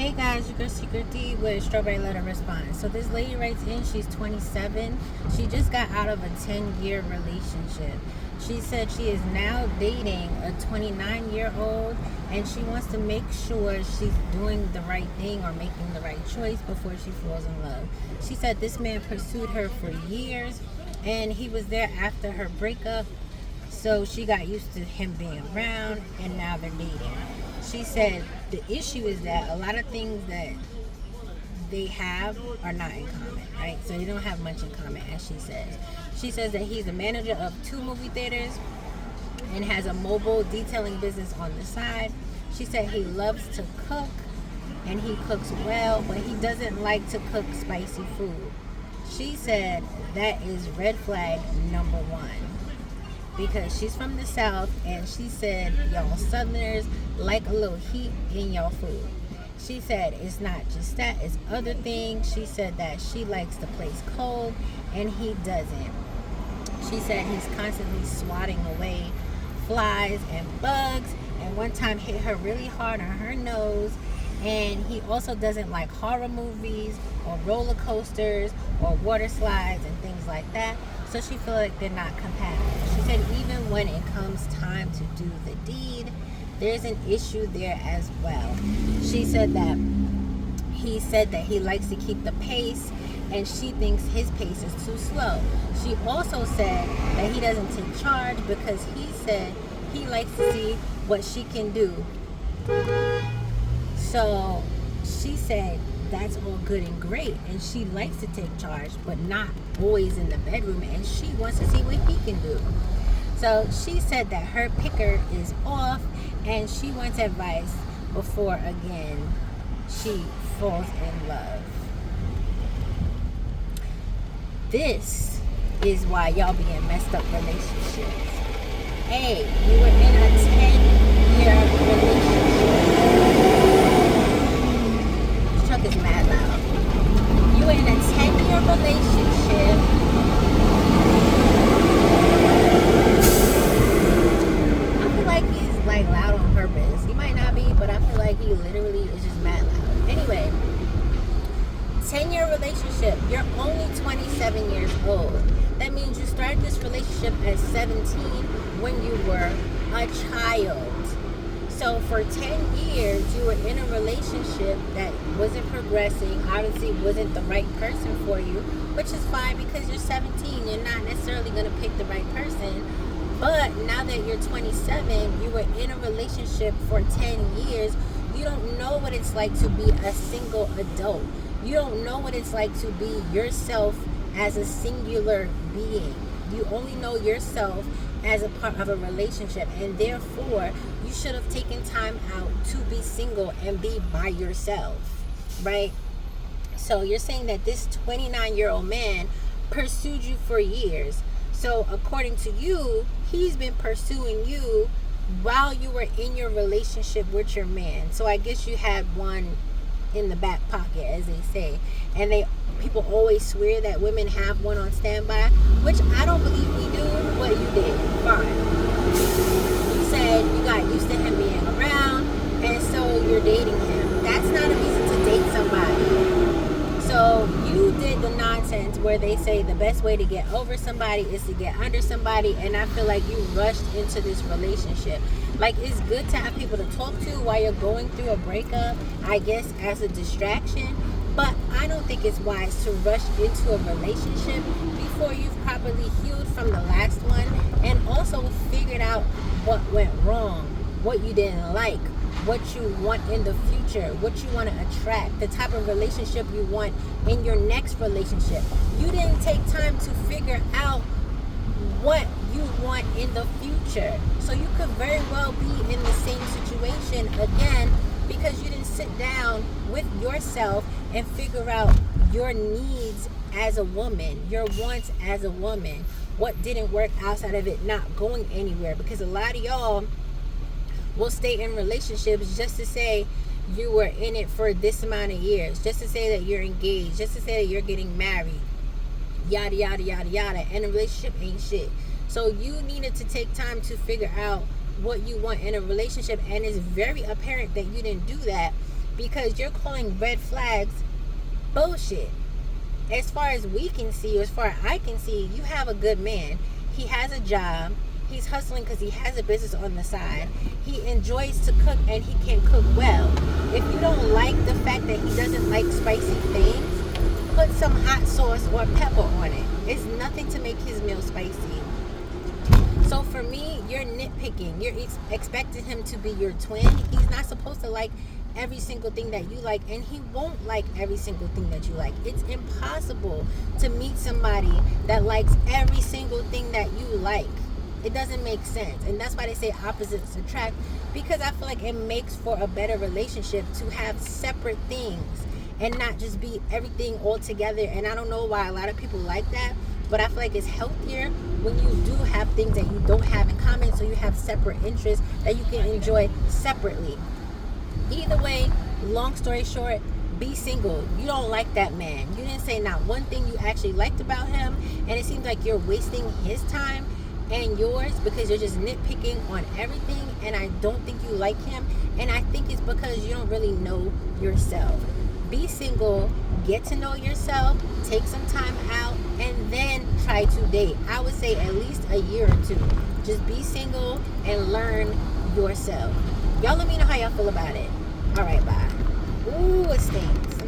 Hey guys, you got SeekretD with Strawberry Letter Response. So this lady writes in, she's 27. She just got out of a 10-year relationship. She said she is now dating a 29-year-old and she wants to make sure she's doing the right thing or making the right choice before she falls in love. She said this man pursued her for years and he was there after her breakup. So she got used to him being around and now they're dating. She said the issue is that a lot of things that they have are not in common, right? So they don't have much in common, as she says. She says that he's a manager of 2 movie theaters and has a mobile detailing business on the side. She said he loves to cook and he cooks well, but he doesn't like to cook spicy food. She said that is red flag number 1. Because she's from the South and she said y'all Southerners like a little heat in y'all food. She said it's not just that, it's other things. She said that she likes the place cold and he doesn't. She said he's constantly swatting away flies and bugs and one time hit her really hard on her nose. And he also doesn't like horror movies or roller coasters or water slides and things like that. So she feels like they're not compatible. She said even when it comes time to do the deed, there's an issue there as well. She said that he likes to keep the pace and she thinks his pace is too slow. She also said that he doesn't take charge because he said he likes to see what she can do. So she said that's all good and great and she likes to take charge but not always in the bedroom and she wants to see what he can do. So she said that her picker is off and she wants advice before again she falls in love. This is why y'all be in messed up relationships. A, you were in a 10-year relationship. Is mad loud. You were in a 10-year relationship. I feel like he's like loud on purpose. He might not be, but I feel like he literally is just mad loud. Anyway, 10-year relationship. You're only 27 years old. That means you started this relationship at 17 when you were a child. So for 10 years, you were in a relationship that wasn't progressing, obviously wasn't the right person for you, which is fine because you're 17. You're not necessarily going to pick the right person. But now that you're 27, you were in a relationship for 10 years. You don't know what it's like to be a single adult. You don't know what it's like to be yourself as a singular being. You only know yourself as a part of a relationship, and therefore you should have taken time out to be single and be by yourself, right? So you're saying that this 29-year-old man pursued you for years. So according to you, he's been pursuing you while you were in your relationship with your man. So I guess you had one in the back pocket, as they say. And people always swear that women have one on standby, which I don't believe we do, but you did. Fine. You said you got used to him being around, and so you're dating him. That's not a reason to date somebody. So you did the nonsense where they say the best way to get over somebody is to get under somebody, and I feel like you rushed into this relationship. Like, it's good to have people to talk to while you're going through a breakup, I guess, as a distraction. But I don't think it's wise to rush into a relationship before you've properly healed from the last one and also figured out what went wrong, what you didn't like, what you want in the future, what you want to attract, the type of relationship you want in your next relationship. You didn't take time to figure out what you want in the future. So you could very well be in the same situation again because you didn't sit down with yourself and figure out your needs as a woman, your wants as a woman, what didn't work outside of it not going anywhere. Because a lot of y'all will stay in relationships just to say you were in it for this amount of years, just to say that you're engaged, just to say that you're getting married, yada, yada, yada, yada, and a relationship ain't shit. So you needed to take time to figure out what you want in a relationship, and it's very apparent that you didn't do that because you're calling red flags bullshit. As far as we can see, or as far as I can see, you have a good man. He has a job. He's hustling because he has a business on the side. He enjoys to cook, and he can cook well. If you don't like the fact that he doesn't like spicy things, put some hot sauce or pepper on it. It's nothing to make his meal spicy. So for me, you're nitpicking. You're expecting him to be your twin. He's not supposed to like every single thing that you like, and he won't like every single thing that you like. It's impossible to meet somebody that likes every single thing that you like. It doesn't make sense. And that's why they say opposites attract, because I feel like it makes for a better relationship to have separate things and not just be everything all together. And I don't know why a lot of people like that, but I feel like it's healthier when you do have things that you don't have in common, so you have separate interests that you can enjoy separately. Either way, long story short, be single. You don't like that man. You didn't say not one thing you actually liked about him, and it seems like you're wasting his time and yours because you're just nitpicking on everything, and I don't think you like him, and I think it's because you don't really know yourself. Be single, get to know yourself, take some time out, and then try to date. I would say at least a year or two. Just be single and learn yourself. Y'all let me know how y'all feel about it. All right, bye. Ooh, it stinks.